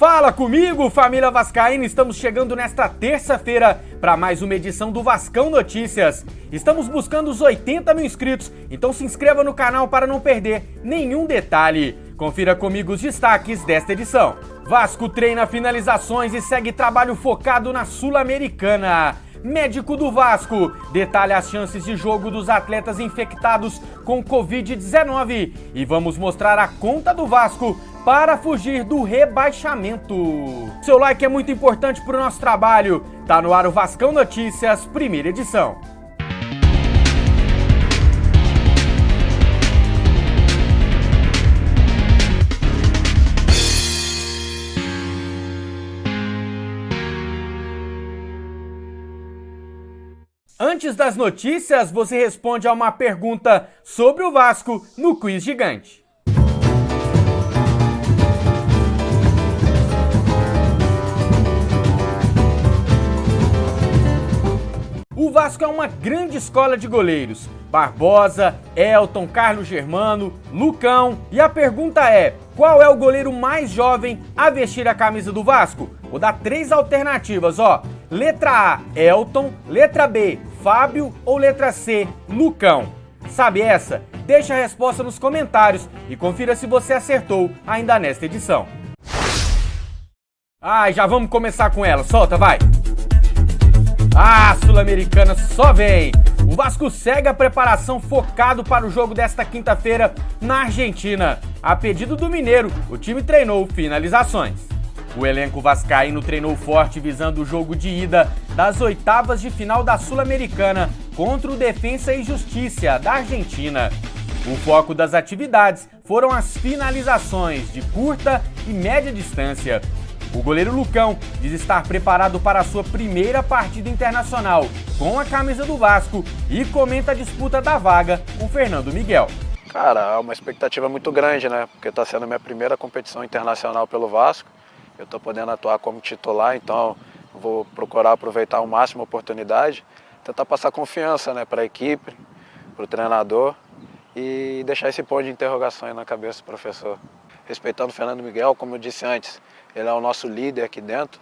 Fala comigo, família vascaína! Estamos chegando nesta terça-feira para mais uma edição do Vascão Notícias. Estamos buscando os 80 mil inscritos, então se inscreva no canal para não perder nenhum detalhe. Confira comigo os destaques desta edição. Vasco treina finalizações e segue trabalho focado na Sul-Americana. Médico do Vasco detalha as chances de jogo dos atletas infectados com Covid-19 e vamos mostrar a conta do Vasco para fugir do rebaixamento. Seu like é muito importante para o nosso trabalho. Tá no ar o Vascão Notícias, primeira edição. Antes das notícias, você responde a uma pergunta sobre o Vasco no Quiz Gigante. O Vasco é uma grande escola de goleiros. Barbosa, Elton, Carlos Germano, Lucão. E a pergunta é, qual é o goleiro mais jovem a vestir a camisa do Vasco? Vou dar 3 alternativas, ó. Letra A, Elton. Letra B, Fábio. Ou letra C, Lucão? Sabe essa? Deixa a resposta nos comentários e confira se você acertou ainda nesta edição. Já vamos começar com ela. Solta, vai! Sul-Americana só vem! O Vasco segue a preparação focado para o jogo desta quinta-feira na Argentina. A pedido do Mineiro, o time treinou finalizações. O elenco vascaíno treinou forte visando o jogo de ida das oitavas de final da Sul-Americana contra o Defensa e Justiça da Argentina. O foco das atividades foram as finalizações de curta e média distância. O goleiro Lucão diz estar preparado para a sua primeira partida internacional com a camisa do Vasco e comenta a disputa da vaga com Fernando Miguel. Cara, é uma expectativa muito grande, né? Porque está sendo a minha primeira competição internacional pelo Vasco. Eu estou podendo atuar como titular, então vou procurar aproveitar ao máximo a oportunidade, tentar passar confiança, né, para a equipe, para o treinador e deixar esse ponto de interrogação aí na cabeça do professor. Respeitando o Fernando Miguel, como eu disse antes, ele é o nosso líder aqui dentro,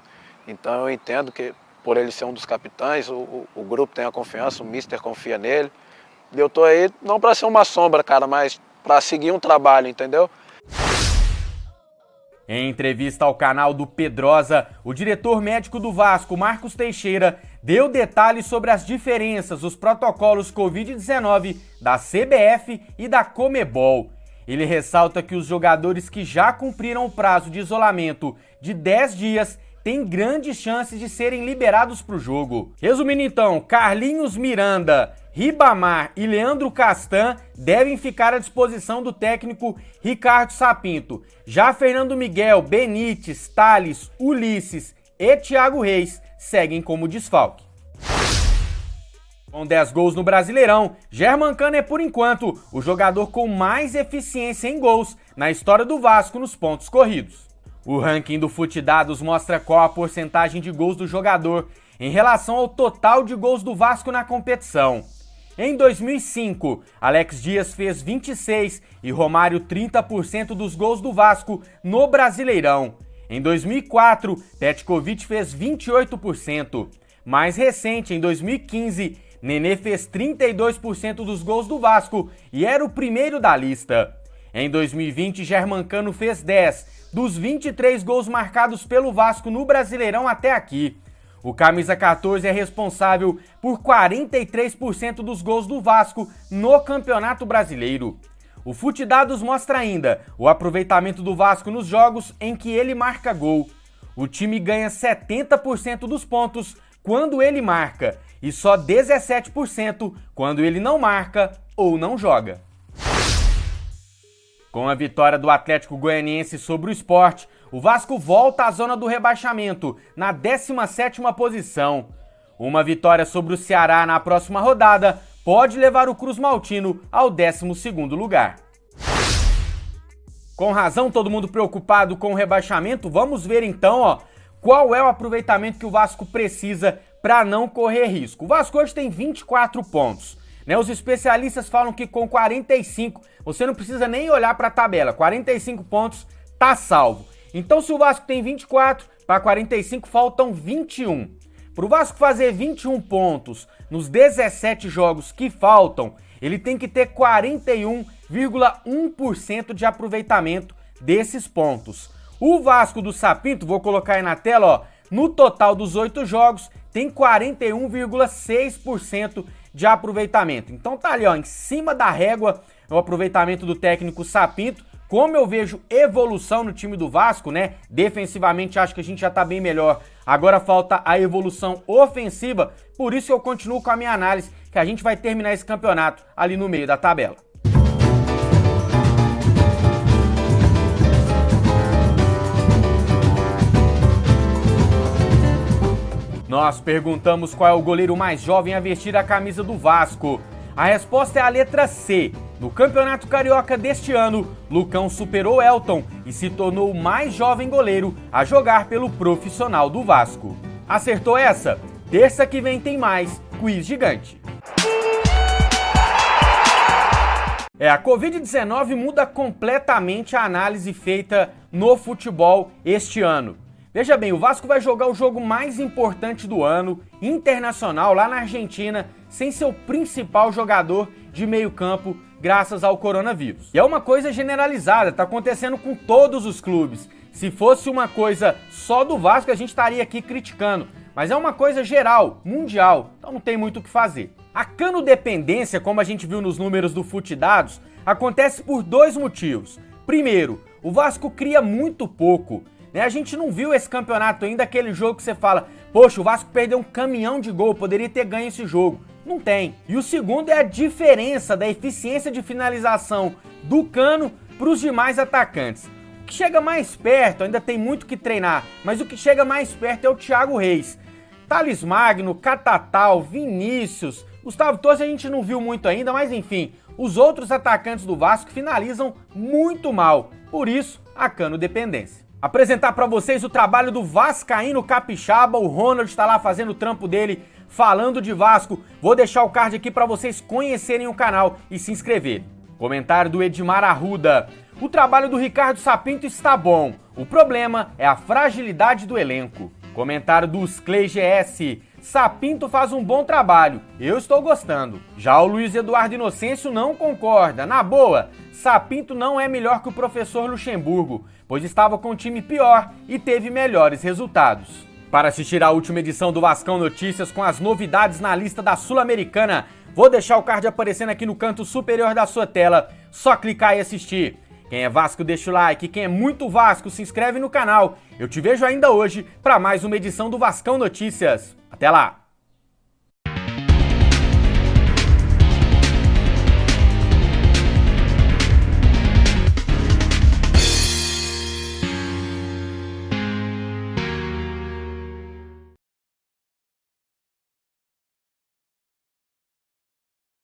então eu entendo que por ele ser um dos capitães, o grupo tem a confiança, o mister confia nele. E eu estou aí não para ser uma sombra, cara, mas para seguir um trabalho, entendeu? Em entrevista ao canal do Pedrosa, o diretor médico do Vasco, Marcos Teixeira, deu detalhes sobre as diferenças dos protocolos Covid-19 da CBF e da Conmebol. Ele ressalta que os jogadores que já cumpriram o prazo de isolamento de 10 dias têm grandes chances de serem liberados para o jogo. Resumindo então, Carlinhos Miranda, Ribamar e Leandro Castan devem ficar à disposição do técnico Ricardo Sapinto. Já Fernando Miguel, Benítez, Thales, Ulisses e Thiago Reis seguem como desfalque. Com 10 gols no Brasileirão, Germancano é, por enquanto, o jogador com mais eficiência em gols na história do Vasco nos pontos corridos. O ranking do Futidados mostra qual a porcentagem de gols do jogador em relação ao total de gols do Vasco na competição. Em 2005, Alex Dias fez 26% e Romário 30% dos gols do Vasco no Brasileirão. Em 2004, Petkovic fez 28%. Mais recente, em 2015, Nenê fez 32% dos gols do Vasco e era o primeiro da lista. Em 2020, Germancano fez 10 dos 23 gols marcados pelo Vasco no Brasileirão até aqui. O camisa 14 é responsável por 43% dos gols do Vasco no Campeonato Brasileiro. O Futidados mostra ainda o aproveitamento do Vasco nos jogos em que ele marca gol. O time ganha 70% dos pontos quando ele marca e só 17% quando ele não marca ou não joga. Com a vitória do Atlético Goianiense sobre o Sport, o Vasco volta à zona do rebaixamento, na 17ª posição. Uma vitória sobre o Ceará na próxima rodada pode levar o Cruz Maltino ao 12º lugar. Com razão, todo mundo preocupado com o rebaixamento, vamos ver então, qual é o aproveitamento que o Vasco precisa para não correr risco. O Vasco hoje tem 24 pontos. Os especialistas falam que com 45, você não precisa nem olhar para a tabela. 45 pontos, tá salvo. Então se o Vasco tem 24, para 45 faltam 21. Para o Vasco fazer 21 pontos nos 17 jogos que faltam, ele tem que ter 41,1% de aproveitamento desses pontos. O Vasco do Sapinto, vou colocar aí na tela, ó, no total dos 8 jogos, tem 41,6% de aproveitamento. Então tá ali, ó, em cima da régua o aproveitamento do técnico Sapinto. Como eu vejo evolução no time do Vasco, né? Defensivamente acho que a gente já tá bem melhor. Agora falta a evolução ofensiva. Por isso eu continuo com a minha análise que a gente vai terminar esse campeonato ali no meio da tabela. Nós perguntamos qual é o goleiro mais jovem a vestir a camisa do Vasco. A resposta é a letra C. No Campeonato Carioca deste ano, Lucão superou Elton e se tornou o mais jovem goleiro a jogar pelo profissional do Vasco. Acertou essa? Terça que vem tem mais Quiz Gigante. A Covid-19 muda completamente a análise feita no futebol este ano. Veja bem, o Vasco vai jogar o jogo mais importante do ano, internacional, lá na Argentina, sem seu principal jogador de meio campo, graças ao coronavírus. E é uma coisa generalizada, tá acontecendo com todos os clubes. Se fosse uma coisa só do Vasco, a gente estaria aqui criticando. Mas é uma coisa geral, mundial, então não tem muito o que fazer. A canodependência, como a gente viu nos números do Futidados, acontece por dois motivos. Primeiro, o Vasco cria muito pouco. A gente não viu esse campeonato ainda, aquele jogo que você fala, poxa, o Vasco perdeu um caminhão de gol, poderia ter ganho esse jogo. Não tem. E o segundo é a diferença da eficiência de finalização do Cano para os demais atacantes. O que chega mais perto, ainda tem muito que treinar, mas o que chega mais perto é o Thiago Reis. Thales Magno, Catatal, Vinícius, Gustavo Torres a gente não viu muito ainda, mas enfim, os outros atacantes do Vasco finalizam muito mal. Por isso, a canodependência. Apresentar para vocês o trabalho do Vascaíno Capixaba, o Ronald está lá fazendo o trampo dele, falando de Vasco. Vou deixar o card aqui para vocês conhecerem o canal e se inscreverem. Comentário do Edmar Arruda. O trabalho do Ricardo Sapinto está bom. O problema é a fragilidade do elenco. Comentário do Sclei GS. Sapinto faz um bom trabalho. Eu estou gostando. Já o Luiz Eduardo Inocêncio não concorda. Na boa, Sapinto não é melhor que o professor Luxemburgo, pois estava com um time pior e teve melhores resultados. Para assistir a última edição do Vascão Notícias com as novidades na lista da Sul-Americana, vou deixar o card aparecendo aqui no canto superior da sua tela, só clicar e assistir. Quem é Vasco deixa o like, quem é muito Vasco se inscreve no canal. Eu te vejo ainda hoje para mais uma edição do Vascão Notícias. Até lá!